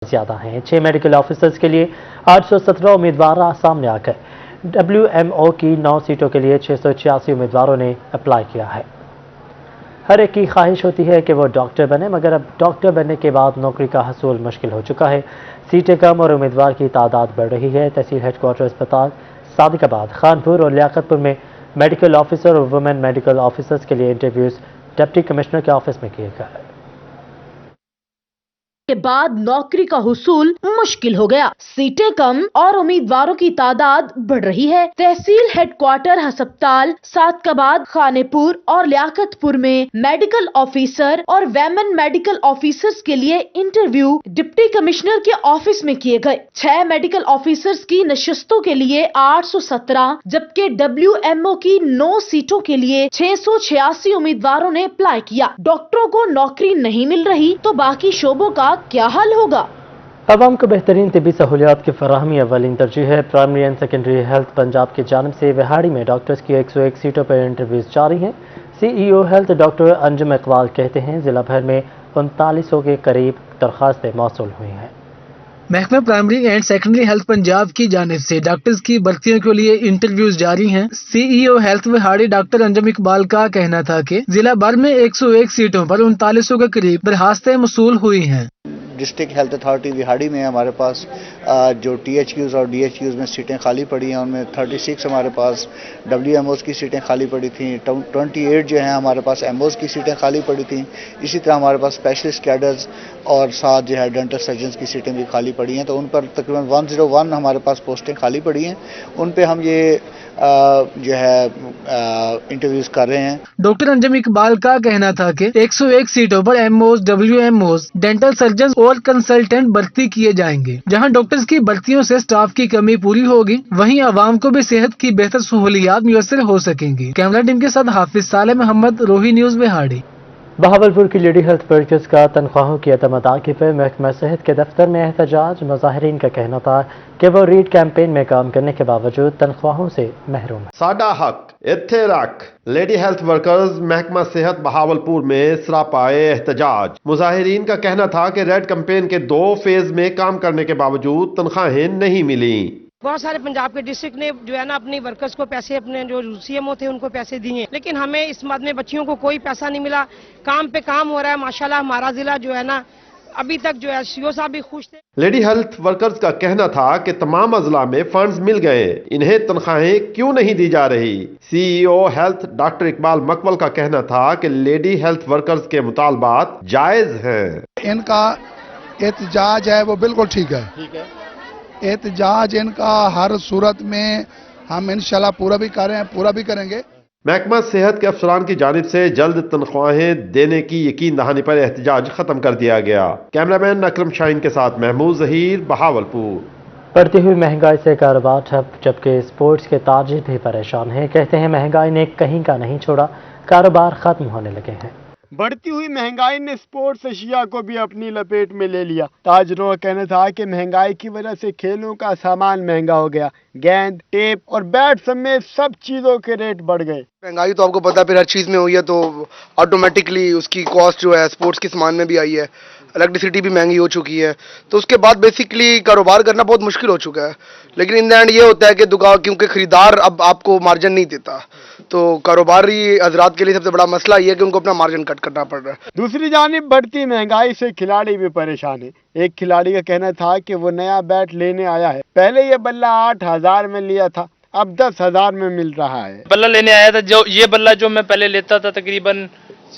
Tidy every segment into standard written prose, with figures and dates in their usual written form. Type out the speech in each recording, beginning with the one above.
زیادہ ہیں۔ 6 medical officers کے لیے 817 امیدوار سامنے آ گئے۔ WMO کی 9 سیٹوں کے لیے 686 امیدواروں نے اپلائی کیا ہے۔ ہر ایک کی خواہش ہوتی ہے کہ وہ ڈاکٹر بنے، مگر اب ڈاکٹر بننے کے بعد نوکری کا حصول مشکل ہو چکا ہے۔ سیٹیں کم اور امیدوار کی تعداد بڑھ رہی ہے۔ تحصیل ہیڈ کوارٹر اسپتال صادق آباد، خانپور اور لیاقت پور میں میڈیکل آفیسر اور وومن میڈیکل آفیسرز کے لیے انٹرویوز ڈپٹی کمشنر کے آفس میں کیے گئے۔ کے بعد نوکری کا حصول مشکل ہو گیا، سیٹیں کم اور امیدواروں کی تعداد بڑھ رہی ہے۔ تحصیل ہیڈ کوارٹر ہسپتال صادقآباد، خانہ پور اور لیاقت پور میں میڈیکل آفیسر اور ویمن میڈیکل آفیسرز کے لیے انٹرویو ڈپٹی کمشنر کے آفس میں کیے گئے۔ 6 میڈیکل آفیسرز کی نشستوں کے لیے 817 جبکہ WMO کی 9 سیٹوں کے لیے 686 امیدواروں نے اپلائی کیا۔ ڈاکٹروں کو نوکری نہیں مل رہی تو باقی شعبوں کا کیا حل ہوگا؟ عوام کو بہترین طبی سہولیات کی فراہمی اولین ترجیح ہے۔ Primary and secondary health Punjab کی جانب سے وہاڑی میں ڈاکٹرز کی 101 سیٹوں پر انٹرویوز جاری ہیں۔ CEO ہیلتھ ڈاکٹر انجم اقبال کہتے ہیں ضلع بھر میں 3900 کے قریب درخواستیں موصول ہوئی ہیں۔ محکمہ primary and secondary health Punjab کی جانب سے ڈاکٹرز کی بھرتیوں کے لیے انٹرویوز جاری ہیں۔ CEO ہیلتھ وہاڑی ڈاکٹر انجم اقبال کا کہنا تھا کہ ضلع بھر میں 101 سیٹوں پر 3900 کے قریب درخواستیں موصول ہوئی ہیں۔ ڈسٹرکٹ ہیلتھ اتھارٹی وہاڑی میں ہمارے پاس جو THQs اور DHQs میں سیٹیں خالی پڑی ہیں، ان میں 36 ہمارے پاس WMOs کی سیٹیں خالی پڑی تھیں، 28 جو ہیں ہمارے پاس MOs کی سیٹیں خالی پڑی تھیں۔ اسی طرح ہمارے پاس اسپیشلسٹ کیڈرز اور ساتھ جو ہے ڈینٹل سرجنز کی سیٹیں بھی خالی پڑی ہیں، تو ان پر تقریباً 101 ہمارے پاس پوسٹیں خالی پڑی ہیں، ان پہ ہم یہ جو ہے انٹرویوز کر رہے ہیں۔ ڈاکٹر انجم اقبال کا کہنا تھا کہ 101 سیٹوں پر MOs، WMOs، ڈینٹل سرجنز اور کنسلٹنٹ بھرتی کیے جائیں گے۔ جہاں ڈاکٹرز کی بھرتیوں سے سٹاف کی کمی پوری ہوگی، وہیں عوام کو بھی صحت کی بہتر سہولیات میسر ہو سکیں گی۔ کیمرہ ٹیم کے ساتھ حافظ صالح محمد، روہی نیوز وہاڑی۔ بہاولپور کی لیڈی ہیلتھ ورکرز کا تنخواہوں کی عدم ادائیگی پر محکمہ صحت کے دفتر میں احتجاج۔ مظاہرین کا کہنا تھا کہ وہ ریٹ کیمپین میں کام کرنے کے باوجود تنخواہوں سے محروم ہیں۔ ساڈا حق اتھے رکھ، لیڈی ہیلتھ ورکرز محکمہ صحت بہاولپور میں سراپائے احتجاج۔ مظاہرین کا کہنا تھا کہ ریٹ کیمپین کے 2 فیز میں کام کرنے کے باوجود تنخواہیں نہیں ملیں۔ بہت سارے پنجاب کے ڈسٹرکٹ نے جو ہے نا اپنی ورکرز کو پیسے، اپنے جو CMO تھے ان کو پیسے دیے، لیکن ہمیں اس مد میں بچیوں کو کوئی پیسہ نہیں ملا۔ کام پہ کام ہو رہا ہے، ماشاءاللہ ہمارا ضلع جو ہے نا ابھی تک جو ہے CO صاحب بھی خوش تھے۔ لیڈی ہیلتھ ورکرز کا کہنا تھا کہ تمام اضلاع میں فنڈز مل گئے، انہیں تنخواہیں کیوں نہیں دی جا رہی؟ CEO ہیلتھ ڈاکٹر اقبال مقبل کا کہنا تھا کہ لیڈی ہیلتھ ورکرز کے مطالبات جائز ہیں۔ ان کا احتجاج ہے وہ بالکل ٹھیک ہے، احتجاج ان کا ہر صورت میں ہم انشاءاللہ پورا بھی کر رہے ہیں، پورا بھی کریں گے۔ محکمہ صحت کے افسران کی جانب سے جلد تنخواہیں دینے کی یقین دہانی پر احتجاج ختم کر دیا گیا۔ کیمرامین اکرم شاہین کے ساتھ محمود ظہیر، بہاولپور۔ بڑھتی ہوئی مہنگائی سے کاروبار ٹھپ، جبکہ اسپورٹس کے تاجر بھی پریشان ہیں۔ کہتے ہیں مہنگائی نے کہیں کا نہیں چھوڑا، کاروبار ختم ہونے لگے ہیں۔ بڑھتی ہوئی مہنگائی نے اسپورٹس اشیاء کو بھی اپنی لپیٹ میں لے لیا۔ تاجروں کا کہنا تھا کہ مہنگائی کی وجہ سے کھیلوں کا سامان مہنگا ہو گیا، گیند، ٹیپ اور بیٹ سمیت سب چیزوں کے ریٹ بڑھ گئے۔ مہنگائی تو آپ کو پتا پھر ہر چیز میں ہوئی ہے، تو آٹومیٹکلی اس کی کاسٹ جو ہے اسپورٹس کے سامان میں بھی آئی ہے، الیکٹریسٹی بھی مہنگی ہو چکی ہے، تو اس کے بعد بیسیکلی کاروبار کرنا بہت مشکل ہو چکا ہے۔ لیکن ان دا اینڈ یہ ہوتا ہے کہ دکان، کیونکہ خریدار اب آپ کو مارجن نہیں دیتا، تو کاروباری حضرات کے لیے سب سے بڑا مسئلہ یہ ہے کہ ان کو اپنا مارجن کٹ کرنا پڑ رہا ہے۔ دوسری جانب بڑھتی مہنگائی سے کھلاڑی بھی پریشان ہیں۔ ایک کھلاڑی کا کہنا تھا کہ وہ نیا بیٹ لینے آیا ہے، پہلے یہ بلہ 8000 میں لیا تھا، اب 10,000 میں مل رہا ہے۔ بلہ لینے آیا تھا، یہ بلہ جو میں پہلے لیتا تھا تقریباً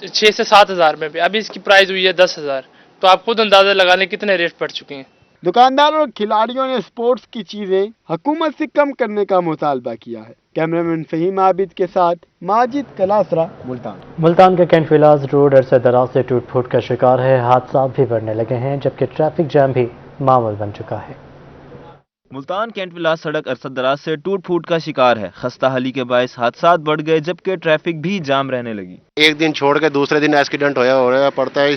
6 سے 7,000 میں، ابھی اس کی پرائز ہوئی ہے 10,000، تو آپ خود اندازہ لگا لیں کتنے ریٹ بڑھ چکے ہیں۔ دکانداروں اور کھلاڑیوں نے اسپورٹس کی چیزیں حکومت سے کم کرنے کا مطالبہ کیا ہے۔ کیمرامین فہیم عابد کے ساتھ ماجد کلاسرا، ملتان۔ ملتان کا کینٹ ولاز روڈ عرصہ دراز سے ٹوٹ پھوٹ کا شکار ہے، حادثات بھی بڑھنے لگے ہیں، جبکہ ٹریفک جام بھی معمول بن چکا ہے۔ ملتان کینٹ ولاز سڑک عرصہ دراز سے ٹوٹ پھوٹ کا شکار ہے، خستہ حالی کے باعث حادثات بڑھ گئے، جبکہ ٹریفک بھی جام رہنے لگی۔ ایک دن چھوڑ کے دوسرے دن ایکسیڈنٹ ہوا پڑتا ہے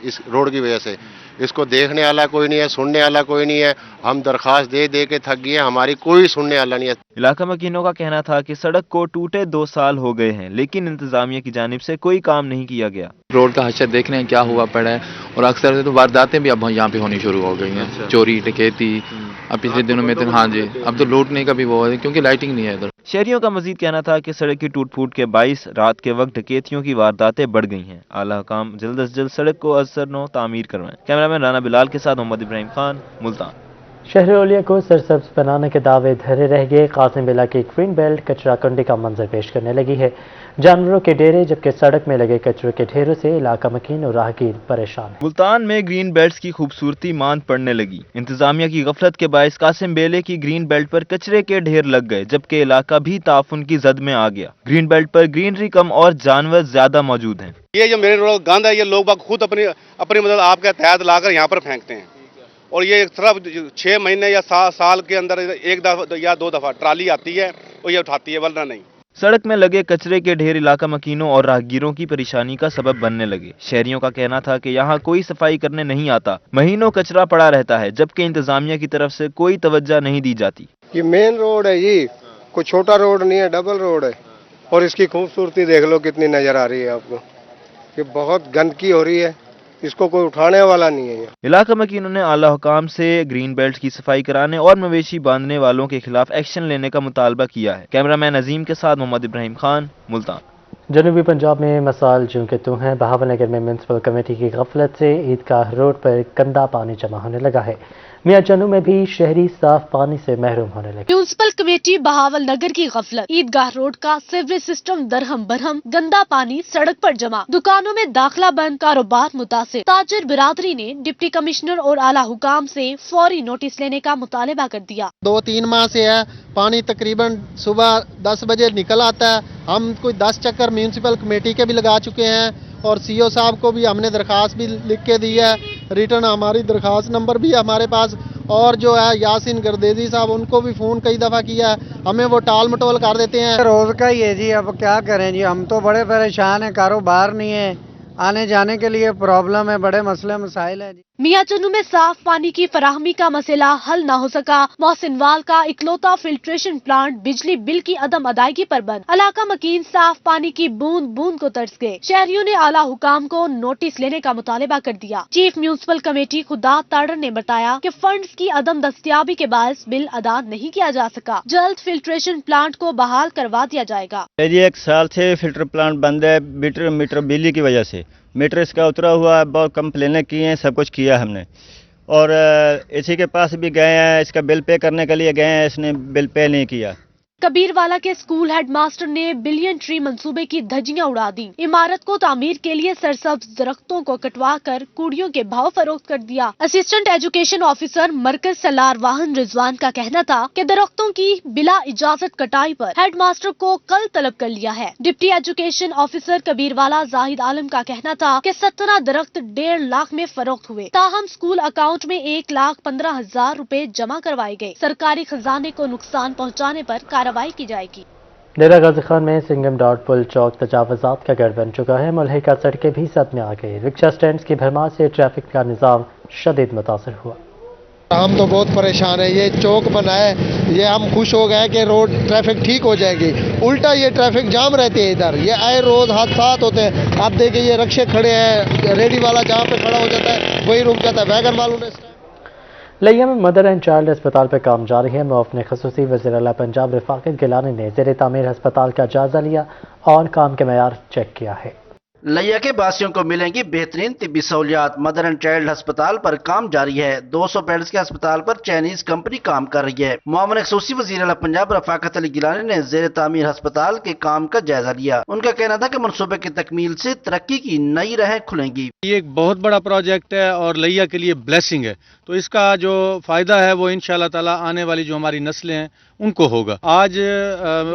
اس روڈ کی وجہ سے۔ اس کو دیکھنے والا کوئی نہیں ہے, سننے والا کوئی نہیں ہے. ہم درخواست دے دے کے تھک گئے ہیں, ہماری کوئی سننے والا نہیں ہے. علاقہ مکینوں کا کہنا تھا کہ سڑک کو ٹوٹے 2 سال ہو گئے ہیں لیکن انتظامیہ کی جانب سے کوئی کام نہیں کیا گیا. روڈ کا حشر دیکھ رہے ہیں کیا ہوا پڑا ہے, اور اکثر تو وارداتیں بھی اب یہاں پہ ہونی شروع ہو گئی ہیں, چوری ڈکیتی. اب پچھلے دنوں میں تو ہاں جی اب تو لوٹنے کا بھی وہ ہے کیونکہ لائٹنگ نہیں ہے ادھر. شہریوں کا مزید کہنا تھا کہ سڑک کی ٹوٹ پھوٹ کے باعث رات کے وقت ڈکیتیوں کی وارداتیں بڑھ گئی ہیں. اعلیٰ حکام جلد از جلد سڑک کو ازسر نو تعمیر کروائیں. کیمرہ مین رانا بلال کے ساتھ محمد ابراہیم خان, ملتان. شہر اولیا کو سرسبز بنانے کے دعوے دھرے رہ گئے. قاسم بلا کی گرین بیلٹ کچرا کنڈی کا منظر پیش کرنے لگی ہے. جانوروں کے ڈیرے جبکہ سڑک میں لگے کچرے کے ڈھیروں سے علاقہ مکین اور راہگیر پریشان ہیں. ملتان میں گرین بیلٹس کی خوبصورتی ماند پڑنے لگی. انتظامیہ کی غفلت کے باعث قاسم بیلے کی گرین بیلٹ پر کچرے کے ڈھیر لگ گئے جبکہ علاقہ بھی تعفن کی زد میں آ گیا. گرین بیلٹ پر گرینری کم اور جانور زیادہ موجود ہیں. یہ جو میرے روڈ گند ہے یہ لوگ باگ خود اپنے مطلب آپ کے تحت لا کر یہاں پر پھینکتے ہیں, اور یہ صرف 6 مہینے یا سال کے اندر 1 دفعہ یا 2 دفعہ ٹرالی آتی ہے اور یہ اٹھاتی ہے, ورنہ نہیں. سڑک میں لگے کچرے کے ڈھیر علاقہ مکینوں اور راہگیروں کی پریشانی کا سبب بننے لگے. شہریوں کا کہنا تھا کہ یہاں کوئی صفائی کرنے نہیں آتا, مہینوں کچرا پڑا رہتا ہے جبکہ انتظامیہ کی طرف سے کوئی توجہ نہیں دی جاتی. یہ مین روڈ ہے, یہ کوئی چھوٹا روڈ نہیں ہے, ڈبل روڈ ہے, اور اس کی خوبصورتی دیکھ لو کتنی نظر آ رہی ہے آپ کو. یہ بہت گندگی ہو رہی ہے, اس کو کوئی اٹھانے والا نہیں ہے. علاقہ مکینوں نے اعلیٰ حکام سے گرین بیلٹ کی صفائی کرانے اور مویشی باندھنے والوں کے خلاف ایکشن لینے کا مطالبہ کیا ہے. کیمرہ مین عظیم کے ساتھ محمد ابراہیم خان, ملتان. جنوبی پنجاب میں مسائل جوں کے توں ہیں. بہاول نگر میں میونسپل کمیٹی کی غفلت سے عیدگاہ روڈ پر گندا پانی جمع ہونے لگا ہے. میاں چنو میں بھی شہری صاف پانی سے محروم ہونے لگے. میونسپل کمیٹی بہاول نگر کی غفلت. عیدگاہ روڈ کا سیوریج سسٹم درہم برہم, گندا پانی سڑک پر جمع, دکانوں میں داخلہ بند, کاروبار متاثر. تاجر برادری نے ڈپٹی کمشنر اور اعلیٰ حکام سے فوری نوٹس لینے کا مطالبہ کر دیا. 2-3 ماہ سے ہے, پانی تقریباً صبح 10 بجے نکل آتا ہے. ہم کوئی 10 چکر میونسپل کمیٹی کے بھی لگا چکے ہیں, اور سی او صاحب کو بھی ہم نے درخواست بھی لکھ کے دی ہے. ریٹرن ہماری درخواست نمبر بھی ہمارے پاس, اور جو ہے یاسین گردیزی صاحب ان کو بھی فون کئی دفعہ کیا ہے, ہمیں وہ ٹال مٹول کر دیتے ہیں. روز کا ہی ہے جی, اب کیا کریں جی, ہم تو بڑے پریشان ہیں, کاروبار نہیں ہے, آنے جانے کے لیے پرابلم ہے, بڑے مسئلے مسائل ہیں جی. میاں چنو میں صاف پانی کی فراہمی کا مسئلہ حل نہ ہو سکا. محسن وال کا اکلوتا فلٹریشن پلانٹ بجلی بل کی عدم ادائیگی پر بند. علاقہ مکین صاف پانی کی بوند بوند کو ترس گئے. شہریوں نے اعلیٰ حکام کو نوٹس لینے کا مطالبہ کر دیا. چیف میونسپل کمیٹی خدا تاڑر نے بتایا کہ فنڈز کی عدم دستیابی کے باعث بل ادا نہیں کیا جا سکا. جلد فلٹریشن پلانٹ کو بحال کروا دیا جائے گا. 1 سال سے فلٹر پلانٹ بند ہے, میٹر بجلی کی وجہ سے. میٹر اس کا اترا ہوا ہے, بہت کمپلینیں کی ہیں, سب کچھ کیا ہم نے, اور اسی کے پاس بھی گئے ہیں, اس کا بل پے کرنے کے لیے گئے ہیں, اس نے بل پے نہیں کیا. کبیر والا کے اسکول ہیڈ ماسٹر نے بلین ٹری منصوبے کی دھجیاں اڑا دی. عمارت کو تعمیر کے لیے سرسبز درختوں کو کٹوا کر کوڑیوں کے بھاؤ فروخت کر دیا. اسسٹنٹ ایجوکیشن آفیسر مرکز سلار واہن رضوان کا کہنا تھا کہ درختوں کی بلا اجازت کٹائی پر ہیڈ ماسٹر کو کل طلب کر لیا ہے. ڈپٹی ایجوکیشن آفیسر کبیر والا زاہد عالم کا کہنا تھا کہ 17 درخت 1.5 لاکھ میں فروخت ہوئے, تاہم اسکول اکاؤنٹ میں 1,15,000 روپے جمع کروائے گئے. سرکاری خزانے کو نقصان پہنچانے پر کارروائی کی جائے گی. ڈیرہ غازی خان میں سنگم ڈاٹ پل چوک تجاوزات کا گڑھ بن چکا ہے. ملحقہ سڑکیں بھی سد میں آ گئی. رکشہ سٹینڈز کی بھرمار سے ٹریفک کا نظام شدید متاثر ہوا. ہم تو بہت پریشان ہیں. یہ چوک بنا ہے, یہ ہم خوش ہو گئے کہ روڈ ٹریفک ٹھیک ہو جائے گی, الٹا یہ ٹریفک جام رہتے ہیں ادھر. یہ آئے روز حادثات ہوتے ہیں. آپ دیکھیں یہ رکشے کھڑے ہیں, ریڈی والا جہاں پہ کھڑا ہو جاتا ہے وہی رک جاتا ہے. ویگن والوں نے لیا میں مدر اینڈ چائلڈ ہسپتال پر کام جاری ہے. معاون خصوصی وزیر اعلیٰ پنجاب رفاقت گیلانی نے زیر تعمیر ہسپتال کا جائزہ لیا اور کام کے معیار چیک کیا ہے. لیا کے باسیوں کو ملیں گی بہترین طبی سہولیات. مدر اینڈ چائلڈ ہسپتال پر کام جاری ہے. 200 بیڈز کے ہسپتال پر چائنیز کمپنی کام کر رہی ہے. معاون خصوصی وزیر اعلیٰ پنجاب رفاقت علی گیلانی نے زیر تعمیر ہسپتال کے کام کا جائزہ لیا. ان کا کہنا تھا کہ منصوبے کی تکمیل سے ترقی کی نئی راہیں کھلیں گی. یہ ایک بہت بڑا پروجیکٹ ہے اور لیا کے لیے بلیسنگ ہے, تو اس کا جو فائدہ ہے وہ انشاءاللہ تعالی آنے والی جو ہماری نسلیں ہیں ان کو ہوگا. آج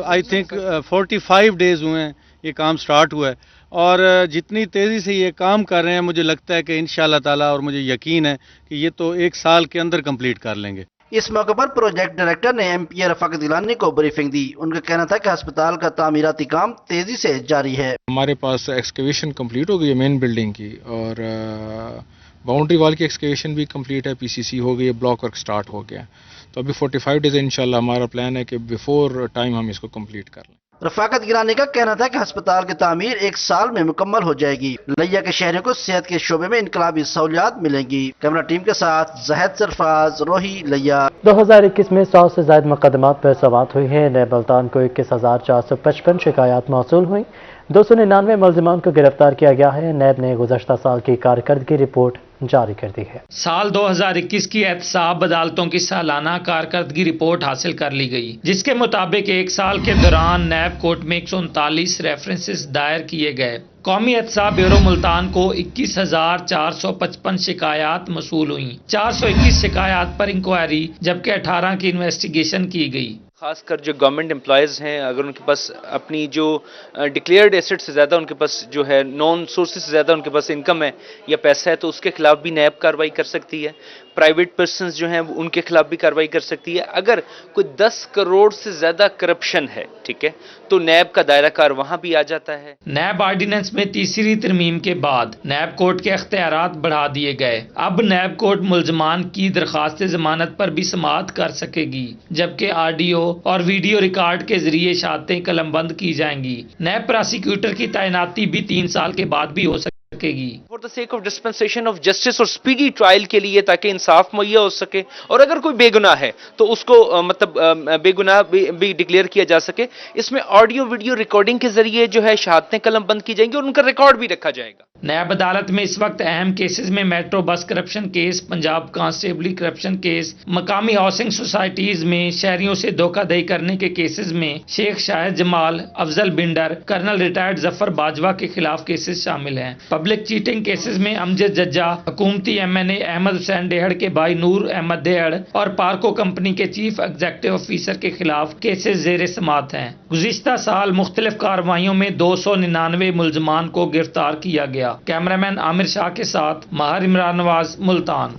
آئی تھنک 45 ڈیز ہوئے ہیں یہ کام سٹارٹ ہوا ہے, اور جتنی تیزی سے یہ کام کر رہے ہیں مجھے لگتا ہے کہ انشاءاللہ تعالی, اور مجھے یقین ہے کہ یہ تو 1 سال کے اندر کمپلیٹ کر لیں گے. اس موقع پر پروجیکٹ ڈائریکٹر نے ایم پی رفاقت گیلانی کو بریفنگ دی. ان کا کہنا تھا کہ ہسپتال کا تعمیراتی کام تیزی سے جاری ہے. ہمارے پاس ایکسکیویشن کمپلیٹ ہو گئی ہے مین بلڈنگ کی, اور बाउंड्री वाल की एक्सकेवेशन भी कंप्लीट है, पीसीसी हो गई है, ब्लॉक वर्क स्टार्ट हो गया है। तो अभी 45 डेज इंशाल्लाह हमारा प्लान है कि बिफोर टाइम हम इसको कंप्लीट कर लें। रफाकत गिलानी का कहना था कि अस्पताल की तामीर 1 साल में मुकम्मल हो जाएगी। लिया के शहरियों को सेहत के शोबे में इनकलाबी सहूलियात मिलेंगी। कैमरा टीम के साथ जहद सरफराज, रोही, लिया। 2021 में 100 से ज्यादा मुकदमात पर समाअत हुई है। नए मुल्तान को 21,455 शिकायत मौसूल हुई। 299 मुलजिमान को गिरफ्तार किया गया है। नैब ने गुज़श्ता साल की कारकर्दगी रिपोर्ट जारी कर दी है। साल 2021 की एहतसाब अदालतों की सालाना कारकर्दगी रिपोर्ट हासिल कर ली गई, जिसके मुताबिक 1 साल के दौरान नैब कोर्ट में 139 रेफरेंसेस दायर किए गए। कौमी एहतसाब ब्यूरो मुल्तान को 21,455 शिकायत मसूल हुई। 421 शिकायत पर इंक्वायरी जबकि 18 की इन्वेस्टिगेशन की गई। खासकर जो गवर्नमेंट एम्प्लॉयज़ हैं, अगर उनके पास अपनी जो डिक्लेयर्ड एसेट से ज़्यादा उनके पास जो है नॉन सोर्सेज से ज़्यादा उनके पास इनकम है या पैसा है, तो उसके खिलाफ भी नैब कार्रवाई कर सकती है। प्राइवेट पर्सनस जो हैं उनके खिलाफ भी कार्रवाई कर सकती है। अगर कोई 10 करोड़ से ज़्यादा करप्शन है, ठीक है, तो नैब का दायरा कार वहाँ भी आ जाता है। नैब ऑर्डिनेंस में तीसरी तरमीम के बाद नैब कोर्ट के अख्तियारात बढ़ा दिए गए। अब नैब कोर्ट मुलजमान की दरखास्त जमानत पर भी समाअत कर सकेगी, जबकि ऑडियो और वीडियो रिकॉर्ड के जरिए शहादतें कलमबंद की जाएंगी। नैब प्रोसिक्यूटर की तैनाती भी 3 साल के बाद भी हो सकेगी। For the sake of dispensation of justice और स्पीडी ट्रायल के लिए, ताकि इंसाफ मुहैया हो सके और अगर कोई बेगुनाह है तो उसको बेगुनाह भी डिक्लेयर किया जा सके। इसमें ऑडियो वीडियो रिकॉर्डिंग के जरिए जो है शहादतें कलमबंद की जाएंगी और उनका रिकॉर्ड भी रखा जाएगा। नैब अदालत में इस वक्त अहम केसेस में metro bus corruption case, Punjab constabulary corruption case, मकामी हाउसिंग सोसाइटीज में शहरियों से धोखाधड़ी करने के केसेस में शेख शाहिद जमाल, अफजल बिंडर, कर्नल रिटायर्ड जफर बाजवा के खिलाफ केसेस शामिल हैं। पब्लिक चीटिंग केसेस में अमजद जज्जा, हुकूमती MNA अहमद हुसैन डेहड़ के भाई नूर अहमद डेहड़ और पार्को कंपनी के चीफ एग्जीक्यूटिव ऑफिसर के खिलाफ केसेस जेर समाअत हैं। गुज़िश्ता साल मुख्तलिफ कार्रवाइयों में 299 मुलजमान को गिरफ्तार किया गया। कैमरामैन आमिर शाह के साथ माहर इमरान नवाज, मुल्तान।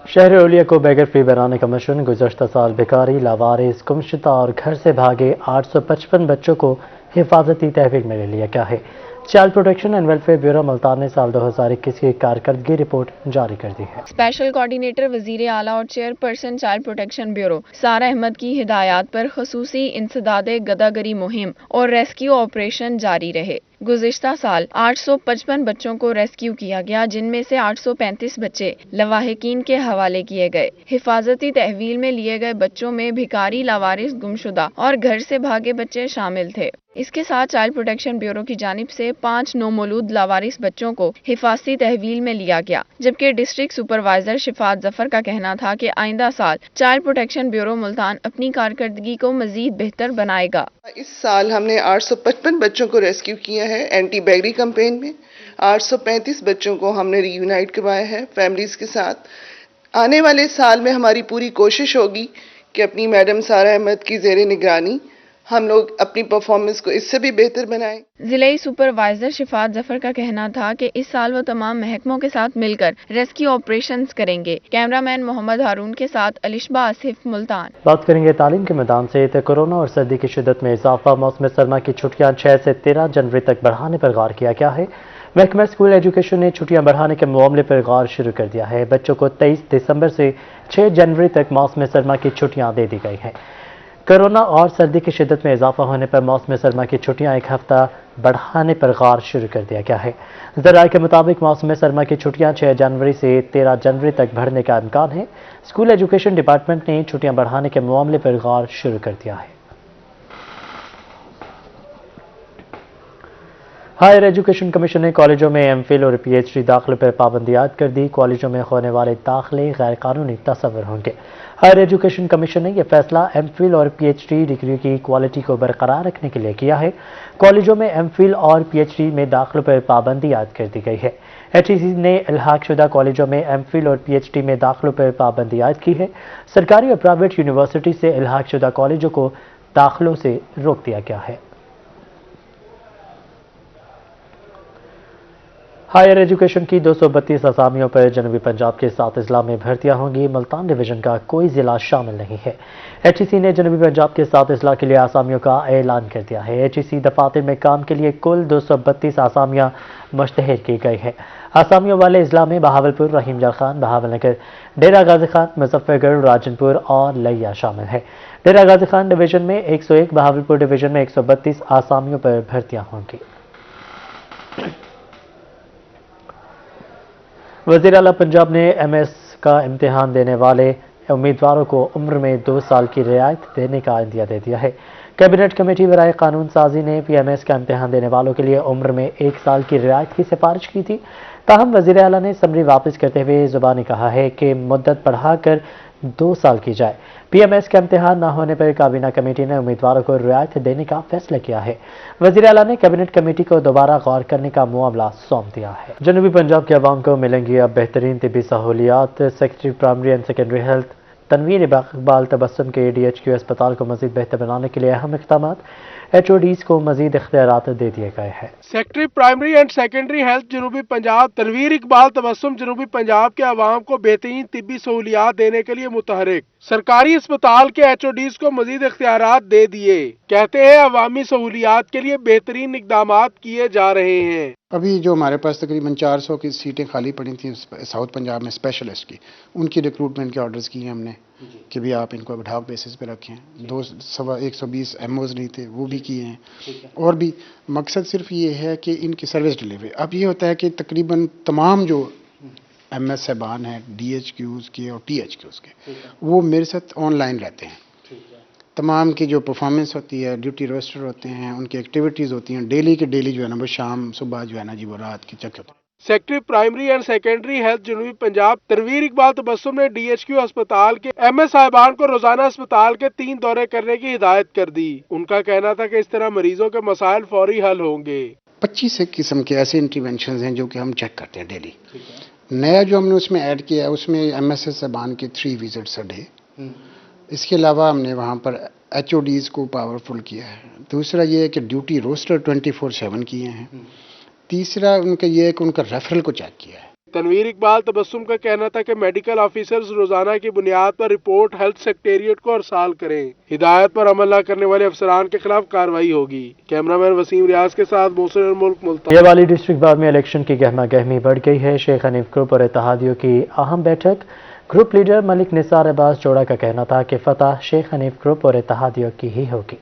शहर ओलिया को बेगर फ्री बनाने का मिशन। गुज़श्ता साल बेकारी, लावारिस, गुमशुदा और घर से भागे 855 बच्चों को हिफाजती तहवील में ले लिया गया है। Child protection and welfare bureau Multan ने साल 2021 की कारकर्दगी रिपोर्ट जारी कर दी है। स्पेशल कोऑर्डिनेटर वजीर आला और चेयरपर्सन चाइल्ड प्रोटेक्शन ब्यूरो सारा अहमद की हिदायत पर खसूसी इंसदादे गदागरी मुहिम और रेस्क्यू ऑपरेशन जारी रहे। गुज़िश्ता साल 855 बच्चों को रेस्क्यू किया गया, जिनमें से 835 बच्चे लवाहिकीन के हवाले किए गए। हिफाजती तहवील में लिए गए बच्चों में भिखारी, लावारिस, गुमशुदा और घर से भागे बच्चे शामिल थे। इसके साथ चाइल्ड प्रोटेक्शन ब्यूरो की जानिब से 5 नौमौलूद लावारिस बच्चों को हिफाजती तहवील में लिया गया, जबकि डिस्ट्रिक्ट सुपरवाइजर शिफात जफर का कहना था कि आइंदा साल चाइल्ड प्रोटेक्शन ब्यूरो मुल्तान अपनी कारकर्दगी को मजीद बेहतर बनाएगा। इस साल हमने 855 बच्चों को रेस्क्यू किया है एंटी बैगरी कैंपेन में। 835 बच्चों को हमने रीयूनाइट करवाया है फैमिलीज के साथ। आने वाले साल में हमारी पूरी कोशिश होगी कि अपनी मैडम सारा अहमद की ज़ेरे निगरानी हम लोग अपनी परफॉर्मेंस को इससे भी बेहतर बनाएं। जिले सुपरवाइजर शिफात जफर का कहना था कि इस साल वो तमाम महकमों के साथ मिलकर रेस्क्यू ऑपरेशंस करेंगे। कैमरामैन मोहम्मद हारून के साथ अलिशबा आसिफ, मुल्तान। बात करेंगे तालीम के मैदान से। तो कोरोना और सर्दी की शिद्दत में इजाफा, मौसम सरमा की छुट्टियां 6 से 13 जनवरी तक बढ़ाने पर गौर किया गया है। महकमा स्कूल एजुकेशन ने छुट्टियां बढ़ाने के मामले पर गौर शुरू कर दिया है। बच्चों को 23 दिसंबर से 6 जनवरी तक मौसम सरमा की छुट्टियां दे दी गई हैं। कोरोना और सर्दी की शिद्दत में इजाफा होने पर मौसम सरमा की छुट्टियां 1 हफ्ता बढ़ाने पर गौर शुरू कर दिया गया है। ज़राए के मुताबिक मौसम सरमा की छुट्टियां 6 जनवरी से 13 जनवरी तक बढ़ने का इम्कान है। स्कूल एजुकेशन डिपार्टमेंट ने छुट्टियां बढ़ाने के मामले पर गौर शुरू कर दिया है। हायर एजुकेशन कमीशन ने कॉलेजों में एमफिल और PhD दाखिले पर पाबंदी आयद कर दी। कॉलेजों में होने वाले दाखिले गैर कानूनी तस्वर होंगे। हायर एजुकेशन कमीशन ने यह फैसला एमफिल और PhD डिग्री की क्वालिटी को बरकरार रखने के लिए किया है। कॉलेजों में एमफिल और PhD में दाखिलों पर पाबंदी आयद कर दी गई है। HEC ने इल्हाक शुदा कॉलेजों में एमफिल और PhD में दाखिलों पर पाबंदी आयद की है। सरकारी और प्राइवेट यूनिवर्सिटी से इल्हाक शुदा कॉलेजों को दाखिलों से रोक दिया गया है। हायर एजुकेशन की 232 असामियों पर जनूबी पंजाब के 7 अजला में भर्तियां होंगी। मुल्तान डिवीजन का कोई जिला शामिल नहीं है। HEC ने जनूबी पंजाब के 7 अजला के लिए आसामियों का ऐलान कर दिया है। HEC दफातर में काम के लिए कुल 232 आसामियां मुश्तहर की गई हैं। आसामियों वाले अजला में बहावलपुर, रहीमजल खान, बहावलनगर, डेरा गाजी खान, मुजफ्फरगढ़, राजनपुर और लिया शामिल है। डेरा गाजी खान डिवीजन में 101, बहावलपुर डिवीजन में 132 आसामियों पर भर्तियां होंगी। वज़ीर आला पंजाब ने MS का इम्तिहान देने वाले उम्मीदवारों को उम्र में 2 साल की रियायत देने का इंदिया दे दिया है। कैबिनेट कमेटी बराए कानून साजी ने PMS का इम्तिहान देने वालों के लिए उम्र में 1 साल की रियायत की सिफारिश की थी। ताहम वज़ीर आला ने समरी वापस करते हुए ज़ुबानी कहा है कि मुद्दत बढ़ाकर 2 साल की जाए। PMS का इम्तिहान न होने पर काबीना कमेटी ने उम्मीदवारों को रियायत देने का फैसला किया है। वज़ीर आला ने कैबिनेट कमेटी को दोबारा गौर करने का मामला सौंप दिया है। जनूबी पंजाब के अवाम को मिलेंगी अब बेहतरीन तिब्बी सहूलियात। Secretary primary and secondary health Tanveer Iqbal Tabassum के DHQ अस्पताल को मज़ीद बेहतर बनाने के लिए अहम इक़दामात। HODs को मज़ीद इख्तियारात दे दिए गए हैं। Secretary primary and secondary health जनूबी पंजाब तनवीर इकबाल तबस्सुम जनूबी पंजाब के अवाम को बेहतरीन तिब्बी सहूलियात देने के लिए मुतहरिक। सरकारी अस्पताल के HODs को मज़ीद इख्तियारात दे दिए। कहते हैं अवामी सहूलियात के लिए बेहतरीन इक़दामात किए जा रहे हैं। अभी जो हमारे पास तकरीबन 400 की सीटें खाली पड़ी थी साउथ पंजाब में स्पेशलिस्ट की, उनकी रिक्रूटमेंट के ऑर्डर्स किए हमने कि भी आप इनको एडहॉक बेसिस पे रखें। 120 MOs नहीं थे, वो भी किए हैं। और भी मकसद सिर्फ ये है कि इनकी सर्विस डिलीवरी। अब ये होता है कि तकरीबन तमाम जो MS साहबान हैं DHQs के और THQs के, वो मेरे साथ ऑनलाइन रहते हैं। तमाम की जो परफॉर्मेंस होती है, ड्यूटी रोस्टर होते हैं, उनकी एक्टिविटीज़ होती हैं, डेली के डेली जो है ना वो शाम सुबह जो है ना जी वो रात की चेक होती है। Secretary primary and secondary health जनूबी पंजाब तनवीर इकबाल तबस्सुम ने DHQ अस्पताल के MS साहिबान को रोजाना अस्पताल के 3 दौरे करने की हिदायत कर दी। उनका कहना था कि इस तरह मरीजों के मसाइल फौरी हल होंगे। 25 किस्म के ऐसे इंटरवेंशन हैं जो कि हम चेक करते हैं डेली। नया जो हमने उसमें ऐड किया है उसमें MS साहिबान के 3 विजिट्स अ डे। इसके अलावा हमने वहाँ पर HODs को पावरफुल किया है। दूसरा ये है कि ड्यूटी रोस्टर 24/7 किए हैं। तीसरा उनका ये है कि उनका रेफरल को चेक किया है। तनवीर इकबाल तबस्सुम का कहना था कि मेडिकल ऑफिसर्स रोजाना की बुनियाद पर रिपोर्ट हेल्थ सेक्रेटेरिएट को अरसाल करें। हिदायत पर अमल न करने वाले अफसरान के खिलाफ कार्रवाई होगी। कैमरामैन वसीम रियाज के साथ मोहसिन मुल्क मुल्तान। ये वाली डिस्ट्रिक्ट बार में इलेक्शन की गहमा गहमी बढ़ गई है। शेख हनीफ ग्रुप और इत्तेहादियों की अहम बैठक। ग्रुप लीडर मलिक निसार अब्बास जोड़ा का कहना था कि फतह शेख हनीफ ग्रुप और इत्तेहादियों की ही होगी।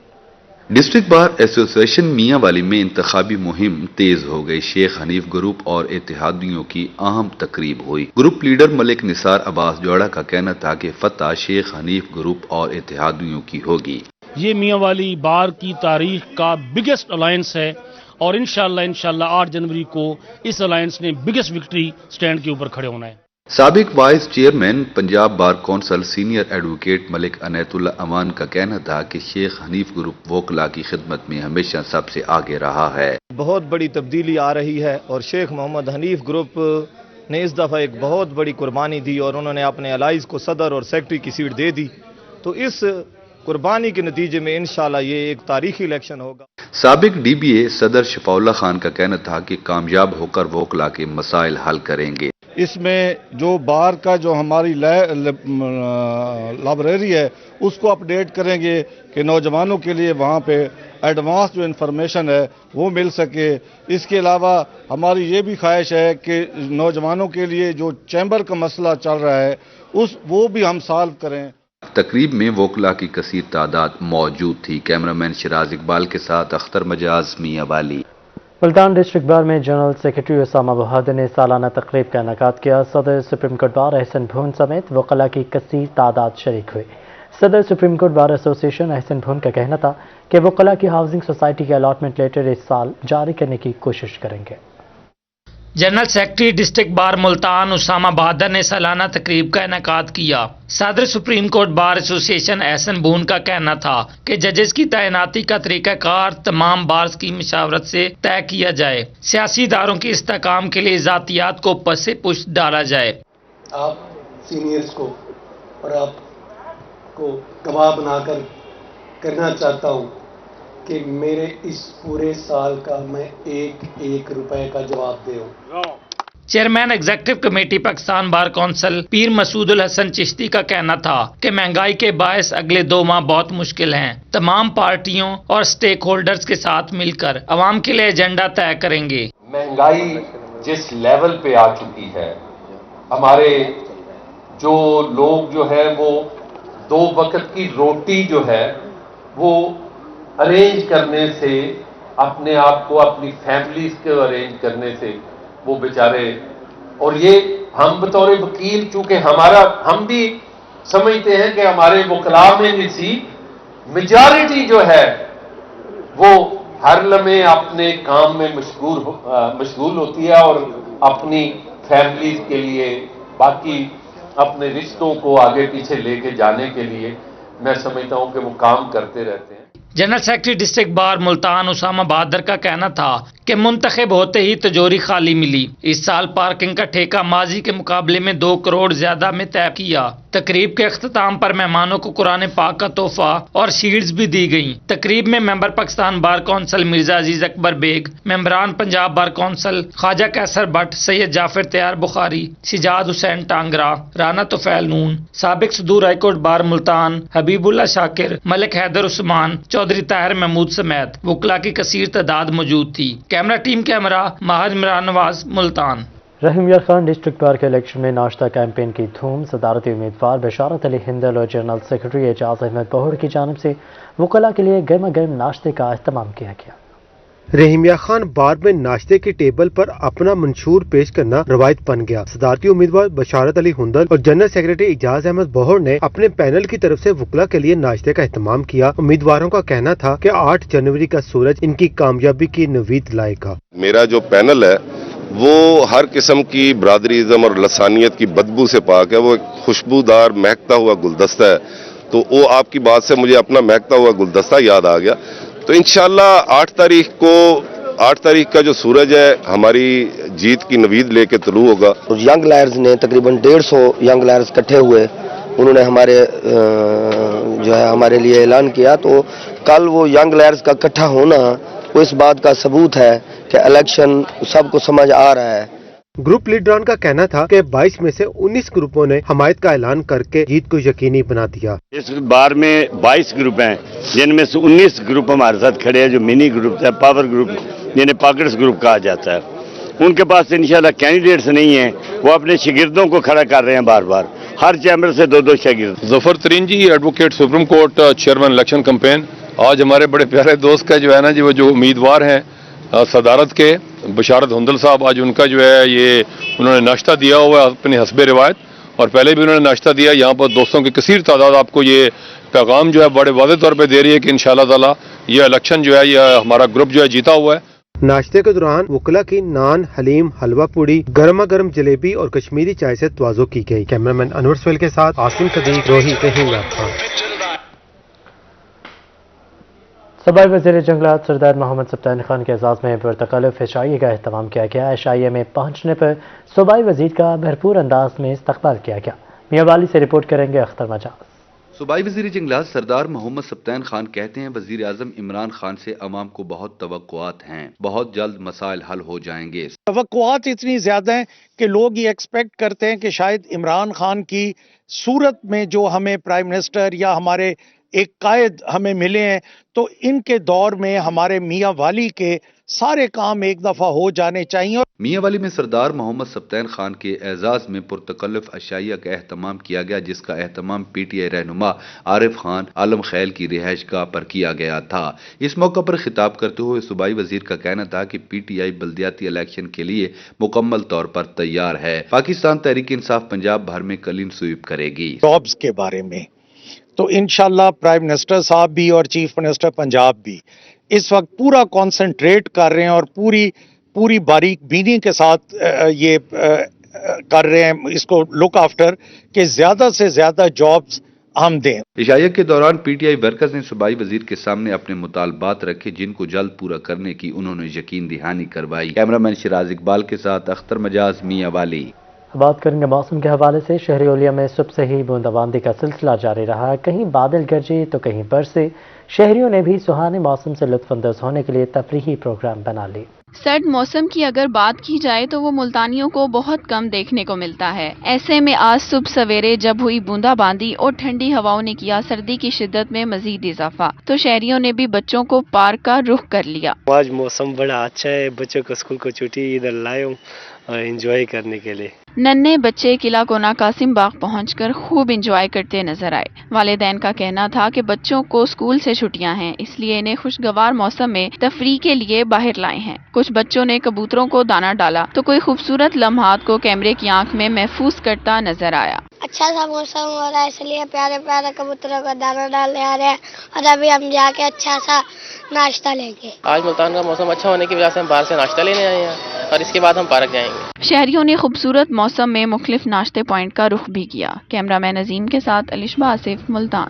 डिस्ट्रिक्ट बार एसोसिएशन मियां वाली में इंतखाबी मुहिम तेज हो गई। शेख हनीफ ग्रुप और इत्तेहादियों की अहम तकरीब हुई। ग्रुप लीडर मलिक निसार अब्बास जोड़ा का कहना था कि फतह शेख हनीफ ग्रुप और इत्तेहादियों की होगी। ये मियां वाली बार की तारीख का बिगेस्ट अलायंस है और इंशाल्लाह 8 जनवरी को इस अलायंस ने बिगेस्ट विक्ट्री स्टैंड के ऊपर खड़े होना है। साबिक vice chairman Punjab bar council senior advocate Malik Anaitullah Aman का कहना था कि शेख हनीफ ग्रुप वोकला की खिदमत में हमेशा सबसे आगे रहा है। बहुत बड़ी तब्दीली आ रही है और शेख मोहम्मद हनीफ ग्रुप ने इस दफ़ा एक बहुत बड़ी कुर्बानी दी और उन्होंने अपने अलाइज को सदर और सेक्रेटरी की सीट दे दी। तो इस कुर्बानी के नतीजे में इंशाल्लाह ये एक तारीखी इलेक्शन होगा। साबिक DBA सदर शफाउल्लाह खान का कहना था कि कामयाब होकर वोकला के मसाइल हल करेंगे। इसमें जो बार का जो हमारी लाइब्रेरी है उसको अपडेट करेंगे कि नौजवानों के लिए वहाँ पे एडवांस जो इन्फॉर्मेशन है वो मिल सके। इसके अलावा हमारी ये भी ख्वाहिश है कि नौजवानों के लिए जो चैम्बर का मसला चल रहा है वो भी हम सॉल्व करें। तकरीब में वोकला की कसीर तादाद मौजूद थी। कैमरामैन शिराज इकबाल के साथ अख्तर मजाज मियां वाली। मुल्तान डिस्ट्रिक्ट बार में जनरल सेक्रेटरी उसामा बहादुर ने सालाना तकरीब का इनेकाद किया। सदर सुप्रीम कोर्ट बार एहसन भून समेत वकला की कसीर तादाद शरीक हुए। सदर supreme court bar association Ahsan Bhoon का कहना था कि वकला की हाउसिंग सोसाइटी के अलॉटमेंट लेटर इस साल जारी करने की कोशिश करेंगे। General secretary district bar Multan Usama Bahadur ने सालाना तकरीब का इनेकाद किया। सदर supreme court bar association Ahsan Bhoon का कहना था कि जजेस की तैनाती का तरीकाकार तमाम बार्स की मशावरत से तय किया जाए। सियासी इदारों के इस्तेहकाम के लिए ज़ातियात को पसे पुष्ट डाला जाए। आप सीनियर्स को और आपको गवाह बनाकर कहना चाहता हूँ कि मेरे इस पूरे साल का मैं एक रुपए का जवाब दूं। Chairman executive committee Pakistan bar council पीर मसूदुल हसन चिश्ती का कहना था कि महंगाई के बायस अगले 2 माह बहुत मुश्किल हैं। तमाम पार्टियों और स्टेक होल्डर्स के साथ मिलकर अवाम के लिए एजेंडा तय करेंगे। महंगाई जिस लेवल पे आ चुकी है, हमारे जो लोग जो है वो 2 वक्त की रोटी जो है वो अरेंज करने से, अपने आप को अपनी फैमिलीज को अरेंज करने से वो बेचारे, और ये हम बतौर वकील चूंकि हम भी समझते हैं कि हमारे वकला में नसीब मेजॉरिटी जो है वो हर लम्हे अपने काम में मशगूल होती है और अपनी फैमिली के लिए, बाकी अपने रिश्तों को आगे पीछे लेके जाने के लिए मैं समझता हूं कि वो काम करते रहते हैं। General secretary district bar Multan Usama Bahadur का कहना था कि मुंतखब होते ही तिजोरी खाली मिली। इस साल पार्किंग का ठेका माजी के मुकाबले में 2 करोड़ ज्यादा में तय किया। तकरीब के अख्ताम पर मेहमानों को कुरान पाक का तोहफा और शील्ड्स भी दी गईं। तकरीब में member Pakistan bar council Mirza Aziz Akbar Baig, मेंबरान पंजाब बार कौंसिल ख्वाजा कैसर भट्ट, सैयद जाफर तैयार बुखारी, शिजात हुसैन टांगरा, राना तुफैल नून, साबिक सदूर हाईकोर्ट बार मुल्तान, हबीबुल्ला शाकिर, मलिक हैदर उस्मान, चौधरी ताहिर महमूद समेत वकला की कसीर तादाद मौजूद थी। कैमरा टीम कैमरा माहिर इमरान नवाज मुल्तान। रहीम यार खान डिस्ट्रिक्ट बार के इलेक्शन में नाश्ता कैंपेन की धूम। सदारती उम्मीदवार बशारत अली हिंदल और जनरल सेक्रेटरी एजाज अहमद बहोड़ की जानिब से वकला के लिए गर्मा गर्म नाश्ते का अहतमाम किया गया। रहीमिया खान बार में नाश्ते की टेबल पर अपना मंशूर पेश करना रवायत बन गया। सदारती उम्मीदवार बशारत अली हुंदल और जनरल सेक्रेटरी एजाज अहमद बहोड़ ने अपने पैनल की तरफ से वकला के लिए नाश्ते का एहतमाम किया। उम्मीदवारों का कहना था कि 8 जनवरी का सूरज इनकी कामयाबी की नवीद लाएगा। मेरा जो पैनल है वो हर किस्म की बरादरीज़म और लसानियत की बदबू से पाक है। वो एक खुशबूदार महकता हुआ गुलदस्ता है। तो वो आपकी बात से मुझे अपना महकता हुआ गुलदस्ता याद आ गया। तो इंशाल्लाह 8 तारीख का जो सूरज है हमारी जीत की नवीद लेके तुलू होगा। यंग लायर्स ने तकरीबन 150 यंग लायर्स इकट्ठे हुए, उन्होंने हमारे लिए ऐलान किया। तो कल वो यंग लायर्स का इकट्ठा होना वो इस बात का सबूत है कि इलेक्शन सबको समझ आ रहा है। ग्रुप लीडरान का कहना था कि 22 में से 19 ग्रुपों ने हमायत का ऐलान करके जीत को यकीनी बना दिया। इस बार में 22 ग्रुप हैं, जिनमें से 19 ग्रुप हमारे साथ खड़े हैं, जो मिनी ग्रुप है, पावर ग्रुप, जिन्हें पॉकेट्स ग्रुप कहा जाता है। उनके पास इंशाल्लाह कैंडिडेट्स नहीं है, वो अपने शागिर्दों को खड़ा कर रहे हैं बार बार, हर चैम्बर से 2-2 शागिर्द। Zafar Tareen ji, advocate supreme court chairman election campaign. आज हमारे बड़े प्यारे दोस्त का जो है ना जी, वो जो उम्मीदवार हैं सदारत के बशारत हुंदल साहब, आज उनका जो है ये उन्होंने नाश्ता दिया हुआ है अपनी हस्बे रिवायत, और पहले भी उन्होंने नाश्ता दिया। यहाँ पर दोस्तों की कसीर तादाद आपको ये पैगाम जो है बड़े वाज़ेह तौर पे दे रही है कि इंशाअल्लाह ताला ये इलेक्शन जो है ये हमारा ग्रुप जो है जीता हुआ है। नाश्ते के दौरान वकला की नान, हलीम, हलवा पूड़ी, गर्मा गर्म जलेबी और कश्मीरी चाय से तवाज़ो की गई। कैमरामैन अनवर सोहेल के साथ आसिम सदीक, रोही, रहीम यार खान। सूबाई वज़ीर जंगलात सरदार मोहम्मद सब्तान खान के एजाज़ में पुरतकल्लुफ़ इशाइये का अहतमाम किया गया। इशाइये में पहुँचने पर सूबाई वज़ीर का भरपूर अंदाज में इस्तकबाल किया गया। मियां वाली से रिपोर्ट करेंगे अख्तर मजाज। सूबाई वज़ीर जंगलात सरदार मोहम्मद सब्तान खान कहते हैं वज़ीर आज़म इमरान खान से अवाम को बहुत तवक्कुआत हैं, बहुत जल्द मसाइल हल हो जाएंगे। तवक्कुआत इतनी ज्यादा हैं कि लोग ये एक्सपेक्ट करते हैं कि शायद इमरान खान की सूरत में जो हमें प्राइम मिनिस्टर या हमारे एक कायद हमें मिले हैं, तो इनके दौर में हमारे मियां वाली के सारे काम एक दफा हो जाने चाहिए। मियां वाली में सरदार मोहम्मद सब्तान खान के एजाज में पुरतकल्लुफ़ अशाइया का एहतमाम किया गया, जिसका एहतमाम PTI रहनुमा आरिफ खान आलम खैल की रिहाइश गाह पर किया गया था। इस मौका पर खिताब करते हुए सूबाई वजीर का कहना था कि PTI बल्दियाती इलेक्शन के लिए मुकम्मल तौर पर तैयार है। पाकिस्तान तहरीक इंसाफ पंजाब भर में क्लीन स्वीप करेगी। जॉब्स के बारे में तो इंशाल्लाह प्राइम मिनिस्टर साहब भी और चीफ मिनिस्टर पंजाब भी इस वक्त पूरा कंसंट्रेट कर रहे हैं और पूरी बारीक बीनी के साथ ये कर रहे हैं इसको लुक आफ्टर कि ज्यादा से ज्यादा जॉब्स हम दें। इशाइया के दौरान PTI वर्कर्स ने सूबाई वजीर के सामने अपने मुतालबात रखे, जिनको जल्द पूरा करने की उन्होंने यकीन दहानी करवाई। कैमरामैन शिराज इकबाल के साथ अख्तर मजाज, मियां वाली। बात करेंगे मौसम के हवाले से। शहरी ओलिया में सुबह से ही बूंदाबांदी का सिलसिला जारी रहा। कहीं बादल गरजे तो कहीं बरसे। शहरियों ने भी सुहाने मौसम से लुत्फानंदोज होने के लिए तफरीही प्रोग्राम बना लिए। सर्द मौसम की अगर बात की जाए तो वो मुल्तानियों को बहुत कम देखने को मिलता है। ऐसे में आज सुबह सवेरे जब हुई बूंदाबांदी और ठंडी हवाओं ने किया सर्दी की शिद्दत में मजीद इजाफा, तो शहरियों ने भी बच्चों को पार्क का रुख कर लिया। आज मौसम बड़ा अच्छा है, बच्चों को स्कूल को छुट्टी इधर लाए हूँ एंजॉय करने के लिए। नन्हे बच्चे किला कोना कासिम बाग पहुंचकर खूब इंजॉय करते नजर आए। वालिदैन का कहना था कि बच्चों को स्कूल से छुट्टियां हैं, इसलिए इन्हें खुशगवार मौसम में तफरीह के लिए बाहर लाए हैं। कुछ बच्चों ने कबूतरों को दाना डाला तो कोई खूबसूरत लम्हात को कैमरे की आंख में महफूज करता नजर आया। अच्छा सा मौसम हो रहा है, इसलिए प्यारे प्यारे कबूतरों को दाना डालने आ रहे हैं और अभी हम जाके अच्छा सा नाश्ता लेंगे। आज मुल्तान का मौसम अच्छा होने की वजह से हम बाहर से नाश्ता लेने आए हैं और इसके बाद हम पार्क जाएंगे। शहरियों ने खूबसूरत मौसम में मुख्तलिफ नाश्ते पॉइंट का रुख भी किया। कैमरामैन अजीम के साथ अलिशबा आसिफ, मुल्तान।